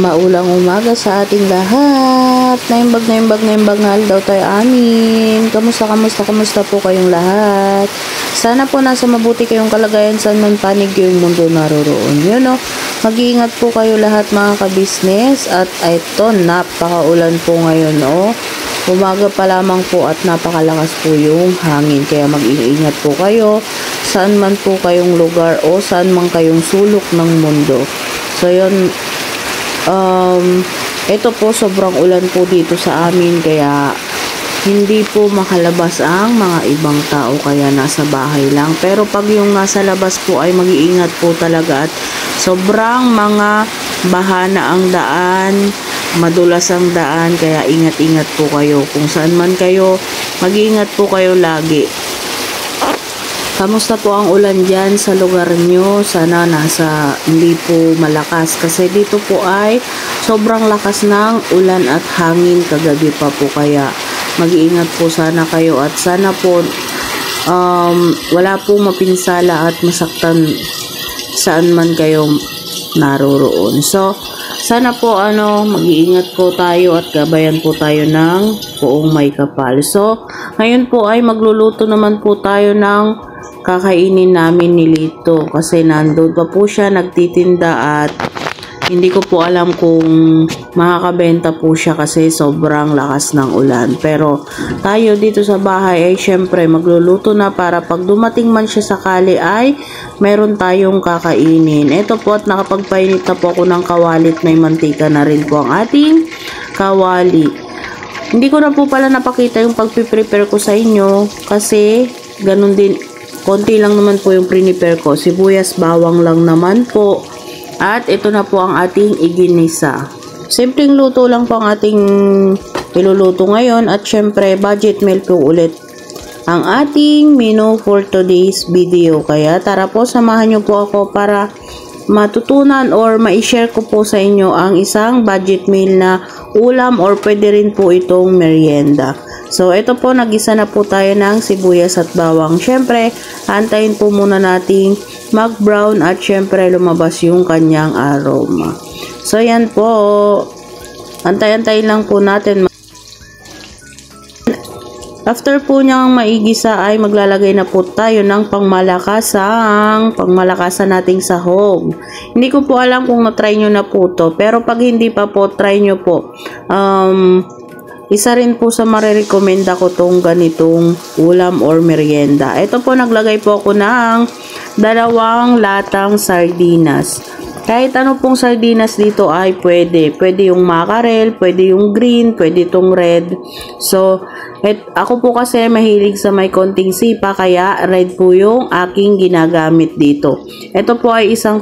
maulang umaga sa ating lahat. Naimbag na daw tayo amin. Kamusta po kayong lahat? Sana po nasa mabuti kayong kalagayan saan man panig yung mundo naroroon. Yun o, mag-iingat po kayo lahat mga kabisnes. At ito, napakaulan po ngayon o. Umaga pa lamang po at napakalakas po yung hangin. Kaya mag-iingat po kayo saan man po kayong lugar o saan man kayong sulok ng mundo. So yun, ito po sobrang ulan po dito sa amin kaya hindi po makalabas ang mga ibang tao kaya nasa bahay lang. Pero pag yung nasa labas po ay mag-iingat po talaga at sobrang mga bahana ang daan, madulas ang daan kaya ingat-ingat po kayo. Kung saan man kayo, mag-iingat po kayo lagi. Kamusta po ang ulan dyan sa lugar nyo? Sana nasa hindi po malakas kasi dito po ay sobrang lakas ng ulan at hangin kagabi pa po kaya mag-iingat po sana kayo at sana po wala po mapinsala at masaktan saan man kayo naroroon. So sana po mag-iingat po tayo at gabayan po tayo ng Poong May Kapal. So ngayon po ay magluluto naman po tayo ng kakainin namin ni Lito kasi nandun pa po siya nagtitinda at hindi ko po alam kung makakabenta po siya kasi sobrang lakas ng ulan. Pero tayo dito sa bahay ay syempre magluluto na para pag dumating man siya sakali ay meron tayong kakainin. Ito po at nakapagpainit na po ako ng kawalit, may mantika na rin po ang ating kawali. Hindi ko na po pala napakita yung pagpiprepare ko sa inyo kasi ganun din. Konti lang naman po yung prepare ko. Sibuyas, bawang lang naman po. At ito na po ang ating iginisa. Simpleng luto lang po ang ating iluluto ngayon. At syempre, budget meal po ulit ang ating menu for today's video. Kaya tara po, samahan nyo po ako para matutunan or ma-share ko po sa inyo ang isang budget meal na ulam or pwede rin po itong merienda. So, ito po, nagisa na po tayo ng sibuyas at bawang. Syempre, antayin po muna nating mag-brown at syempre lumabas yung kanyang aroma. So, yan po. Antay-antayin lang po natin. After po niyang maigisa ay maglalagay na po tayo ng pangmalakasan nating sahog. Hindi ko po alam kung na-try nyo na po to. Pero pag hindi pa po, try nyo po. Isa rin po sa marirekomenda ko tong ganitong ulam or merienda. Ito po, naglagay po ako ng 2 latang sardinas. Kahit ano pong sardinas dito ay pwede. Pwede yung mackerel, pwede yung green, pwede itong red. So, ako po kasi mahilig sa may konting sipa, kaya red po yung aking ginagamit dito. Ito po ay isa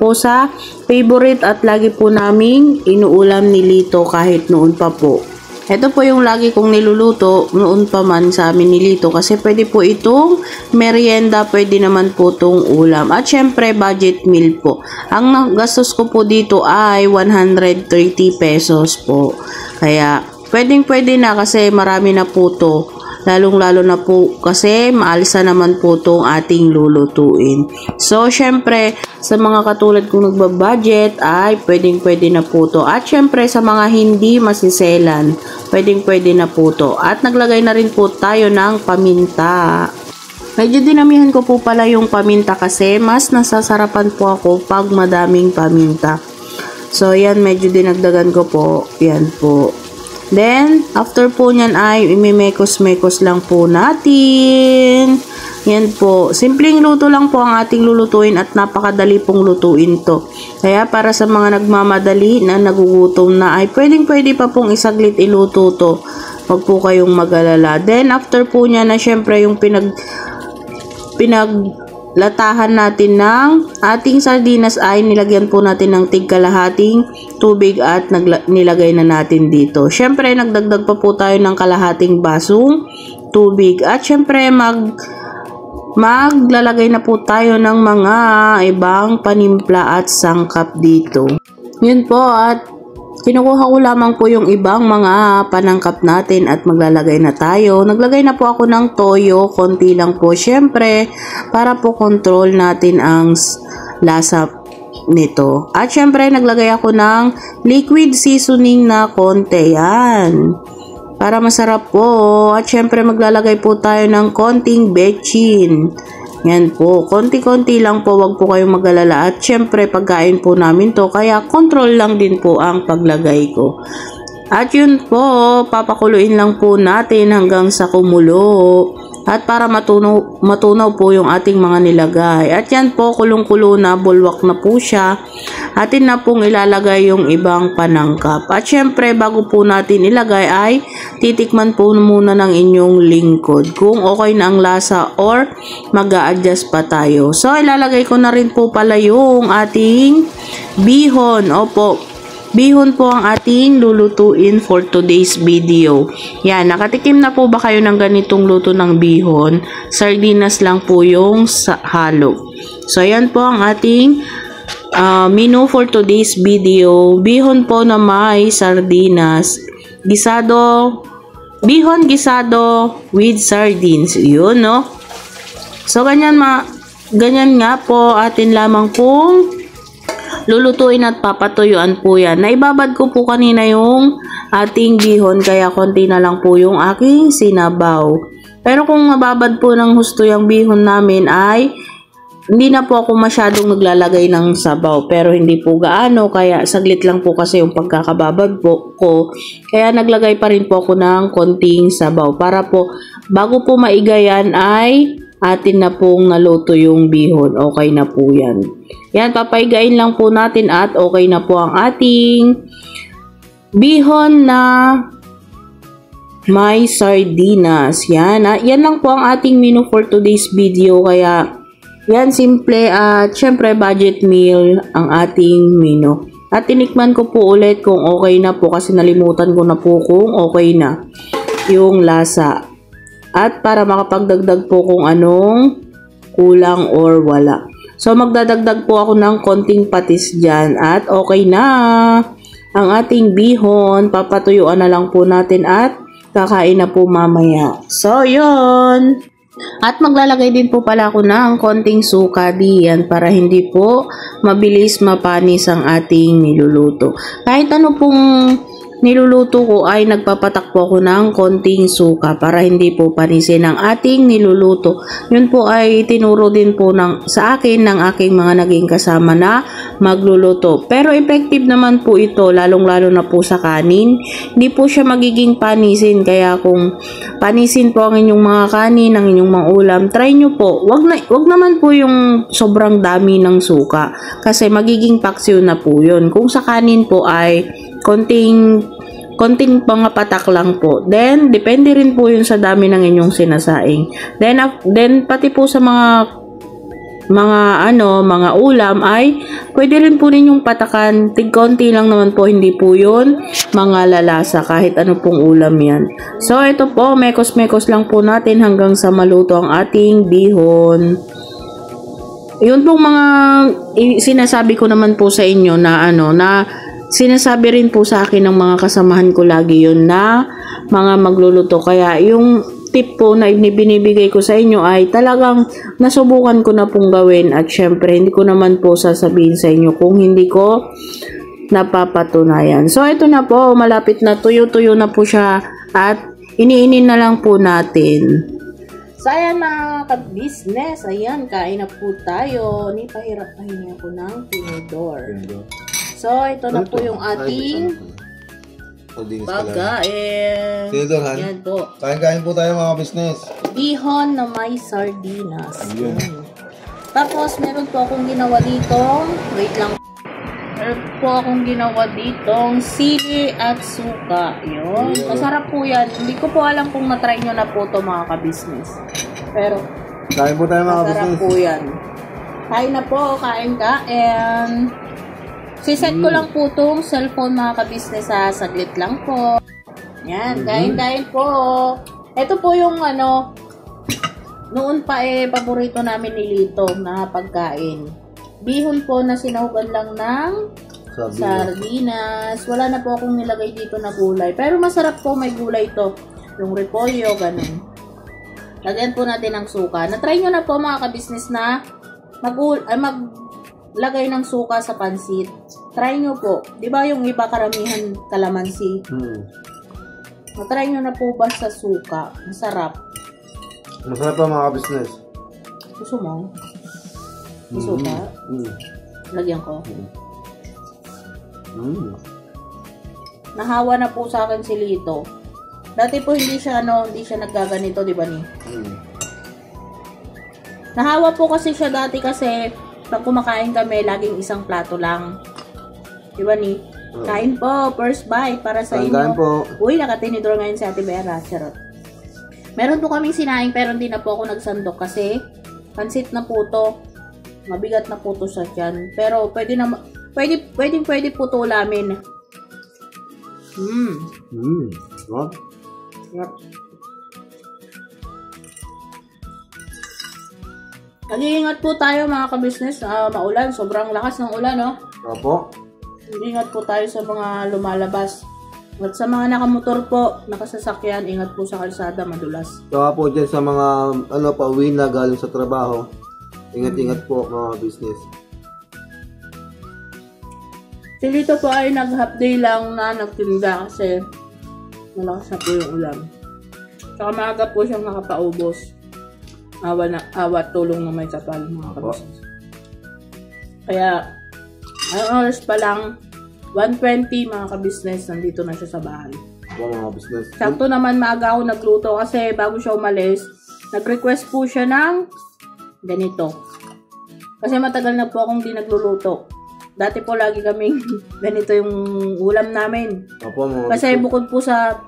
po sa favorite at lagi po naming inuulam ni Lito kahit noon pa po. Ito po yung lagi kong niluluto noon pa man sa amin ni Lito kasi pwede po itong merienda, pwede naman po itong ulam. At syempre budget meal po. Ang gastos ko po dito ay 130 pesos po. Kaya pwede na kasi marami na po to. Lalong-lalo na po kasi maalsa naman po itong ating lulutuin. So, syempre, sa mga katulad kong nagbabudget ay pwede na po to. At syempre, sa mga hindi masiselan, pwede na po to. At naglagay na rin po tayo ng paminta. Medyo dinamihan ko po pala yung paminta kasi mas nasasarapan po ako pag madaming paminta. So, yan, medyo dinagdagan ko po. Yan po. Then, after po nyan ay imimekos-mekos lang po natin. Yan po. Simpleng luto lang po ang ating lulutuin at napakadali pong lutuin to. Kaya para sa mga nagmamadali na nagugutom na ay pwede pa pong isaglit iluto to. Huwag po kayong mag-alala. Then, after po nyan na syempre yung pinaglatahan natin ng ating sardinas ay nilagyan po natin ng tigkalahating tubig at nilagay na natin dito. Syempre, nagdagdag pa po tayo ng kalahating basong tubig. At syempre, maglalagay na po tayo ng mga ibang panimpla at sangkap dito. Yun po, at kinukuha ko lamang po yung ibang mga panangkap natin at maglalagay na tayo. Naglagay na po ako ng toyo, konti lang po syempre, para po control natin ang lasa nito. At syempre, naglagay ako ng liquid seasoning na konti. Yan. Para masarap po. At syempre, maglalagay po tayo ng konting bechin. Yan po. Konti-konti lang po. Wag po kayong mag-alala. At syempre, pagkain po namin to. Kaya, control lang din po ang paglagay ko. At yun po, papakuluin lang po natin hanggang sa kumulo. At para matunaw po yung ating mga nilagay. At yan po, kulong-kulo na, bulwak na po siya. Atin na pong ilalagay yung ibang panangkap. At syempre, bago po natin ilagay ay titikman po muna ng inyong lingkod. Kung okay na ang lasa or mag-a-adjust pa tayo. So, ilalagay ko na rin po pala yung ating bihon. Opo. Bihon po ang ating lulutuin for today's video. Yan, nakatikim na po ba kayo ng ganitong luto ng bihon? Sardinas lang po yung halo. So, yan po ang ating menu for today's video. Bihon po na may sardinas. Bihon gisado with sardines. Yun, no? So, ganyan nga po atin lamang pong lulutuin at papatuyuan po yan. Naibabad ko po kanina yung ating bihon, kaya konti na lang po yung aking sinabaw. Pero kung mababad po ng husto yung bihon namin ay hindi na po ako masyadong naglalagay ng sabaw. Pero hindi po gaano, kaya saglit lang po kasi yung pagkakababad po ko. Kaya naglagay pa rin po ako ng konting sabaw. Para po, bago po maigayan ay atin na pong naluto yung bihon. Okay na po yan. Yan, papaigain lang po natin at okay na po ang ating bihon na may sardinas. Yan, yan lang po ang ating menu for today's video. Kaya, yan, simple at syempre budget meal ang ating menu. At tinikman ko po ulit kung okay na po kasi nalimutan ko na po kung okay na yung lasa. At para makapagdagdag po kung anong kulang or wala. So, magdadagdag po ako ng konting patis dyan. At okay na ang ating bihon. Papatuyuan na lang po natin at kakain na po mamaya. So, yun. At maglalagay din po pala ako ng konting suka diyan para hindi po mabilis mapanis ang ating niluluto. Kahit ano pong niluluto ko ay nagpapatak po ako ng konting suka para hindi po panisin ang ating niluluto. Yun po ay tinuro din po sa akin ng aking mga naging kasama na magluluto. Pero effective naman po ito, lalong-lalo na po sa kanin. Hindi po siya magiging panisin. Kaya kung panisin po ang inyong mga kanin, ang inyong mga ulam, try nyo po. Wag naman po yung sobrang dami ng suka. Kasi magiging paksiw na po yun. Kung sa kanin po ay konting mga patak lang po. Then, depende rin po yun sa dami ng inyong sinasaing. Then pati po sa mga ulam ay pwede rin po ninyong patakan. Tig-konti lang naman po, hindi po yun mga lalasa kahit ano pong ulam yan. So, ito po, mekos-mekos lang po natin hanggang sa maluto ang ating bihon. Yun pong mga sinasabi ko naman po sa inyo na sinasabi rin po sa akin ng mga kasamahan ko lagi yun na mga magluluto. Kaya yung tip po na binibigay ko sa inyo ay talagang nasubukan ko na pong gawin. At syempre, hindi ko naman po sasabihin sa inyo kung hindi ko napapatunayan. So, ito na po. Malapit na. Tuyo-tuyo na po siya. At iniinin na lang po natin. So, ayan mga ka-business. Ayan, kain na po tayo. Pahirap-pahingi ako ng tinidor. So, ito na po yung ating pagkain. Tinidor, Yan po. Kain-kain po tayo mga business. Bihon na may sardinas. Tapos, meron po akong ginawa ditong, wait lang. Meron po akong ginawa ditong sili at suka. Yun. Masarap po yan. Hindi ko po alam kung na-try nyo na po ito mga ka-business. Pero, kain po tayo mga masarap business. po yan. Kain na po, kain-kain. Siset ko lang po itong cellphone mga ka-business ha. Saglit lang po. Yan, kain-kain po. Ito po yung noon pa paborito namin ni Lito na pagkain. Bihon po na sinahugan lang ng sardinas. Wala na po akong nilagay dito na gulay. Pero masarap po may gulay to. Yung repolyo, ganun. Lagyan po natin ng suka. Na-try nyo na po mga ka-business na lagay ng suka sa pansit. Try nyo po. Di ba yung iba karamihan kalamansi? Matry nyo na po ba sa suka? Masarap. Masarap pa mga business. Gusto mo? Gusto ka? Lagyan ko. Nahawa na po sa akin si Lito. Dati po hindi siya naggaganito, di ba ni? Nahawa po kasi siya dati kasi pag kumakain kami, laging isang plato lang. Di ba ni? Kain po, first bite para sa inyo. Kain po. Uy, nakatinidor ngayon si Ate Vera. Charot. Meron po kaming sinaing pero hindi na po ako nagsandok kasi pansit na po to. Mabigat na po to sa tiyan. Pero pwede po to ulamin. What? Yep. Nag-iingat po tayo mga kabisnes. Maulan, sobrang lakas ng ulan, no? Opo. Ingat po tayo sa mga lumalabas. At sa mga nakamotor po, nakasasakyan, ingat po sa kalsada, madulas. Saka po dyan sa mga pauwi na galing sa trabaho. Ingat-ingat po mga business. Si Lito po ay nag-half day lang na nagtinda kasi malakas na po yung ulan. Saka maaga po siyang nakapaubos. Awa tulong na may kapal mga kabisnes. Kaya, ang oras pa lang, 1:20 mga kabisnes, nandito na siya sa bahay. Po mga business. Sakto naman maaga ako nagluto kasi bago siya umalis, nag-request po siya ng ganito. Kasi matagal na po akong di nagluluto. Dati po lagi kaming ganito yung ulam namin. Opo mga Kasi bukod po sa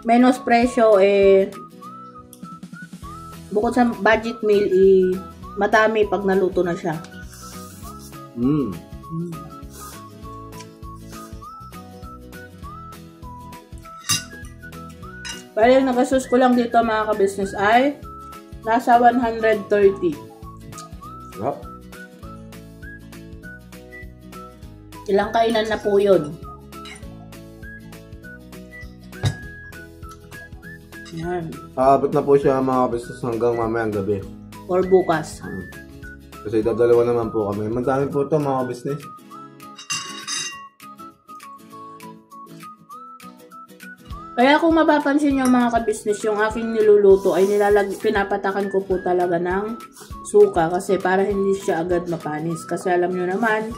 menos presyo, bukod sa budget meal, matami pag naluto na siya. Bale, yung nagastos ko lang dito mga kabisnes ay nasa 130. Yep. Ilang kainan na po yun. Yan. Aabot na po siya mga business hanggang mamayang gabi. Or bukas. Kasi dadalawa naman po kami. Madami po ito mga business. Kaya kung mapapansin nyo mga kabisnes, yung aking niluluto ay pinapatakan ko po talaga ng suka kasi para hindi siya agad mapanis. Kasi alam nyo naman,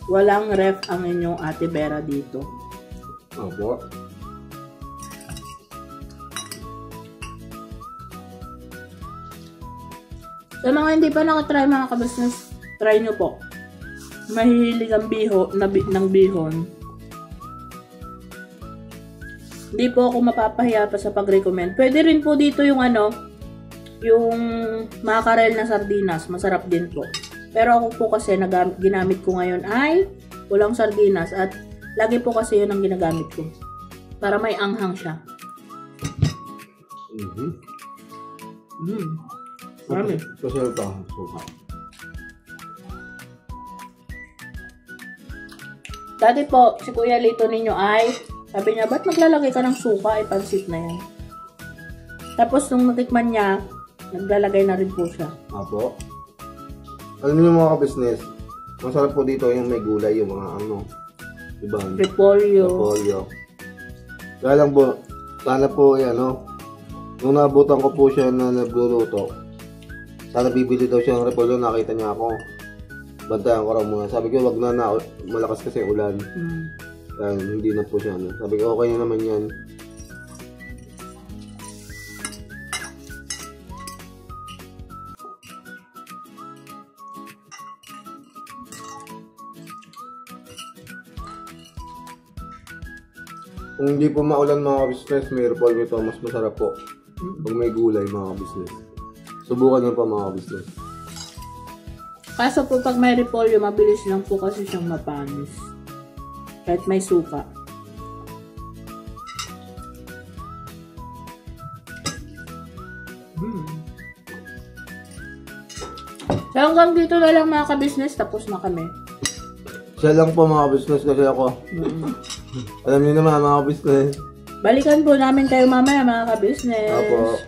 walang ref ang inyong Ate Vera dito. Opo. Sa mga hindi pa nakatry mga kabisnes, try nyo po. Mahihilig ang ng bihon. Hindi po ako mapapahiya pa sa pag-recommend. Pwede rin po dito yung yung mackerel na sardinas. Masarap din po. Pero ako po kasi ginamit ko ngayon ay walang sardinas at lagi po kasi yun ang ginagamit ko. Para may anghang siya. Marami. Kasi ito ang suka. Dati po, si Kuya Lito ninyo ay sabi niya, ba't maglalagay ka ng suka? Ay, pansit na yan. Tapos, nung natikman niya, naglalagay na rin po siya. Apo. Alam niyo mga ka-business, masarap po dito yung may gulay, yung mga diba? Repolyo. Kaya lang po, sana po, nung naabutan ko po siya na nagluluto, sana bibili daw siya ng repolyo, nakita niya ako. Bantayan ko raw muna. Sabi ko, wag na, malakas kasi ulan. Kaya hindi na po siya. Sabi ko, okay na naman yan. Kung hindi po maulan mga business, may repolyo ito. Mas masarap po. Pag may gulay mga business. Subukan nyo pa mga business. Kaso po pag may repolyo, mabilis lang po kasi siyang mapanis. Kahit may suka. So hanggang dito na lang mga ka-business, tapos na kami. Siya lang po mga business kasi ako. Alam niyo naman mga business. Balikan po namin kayo mamaya mga ka-business. Apo.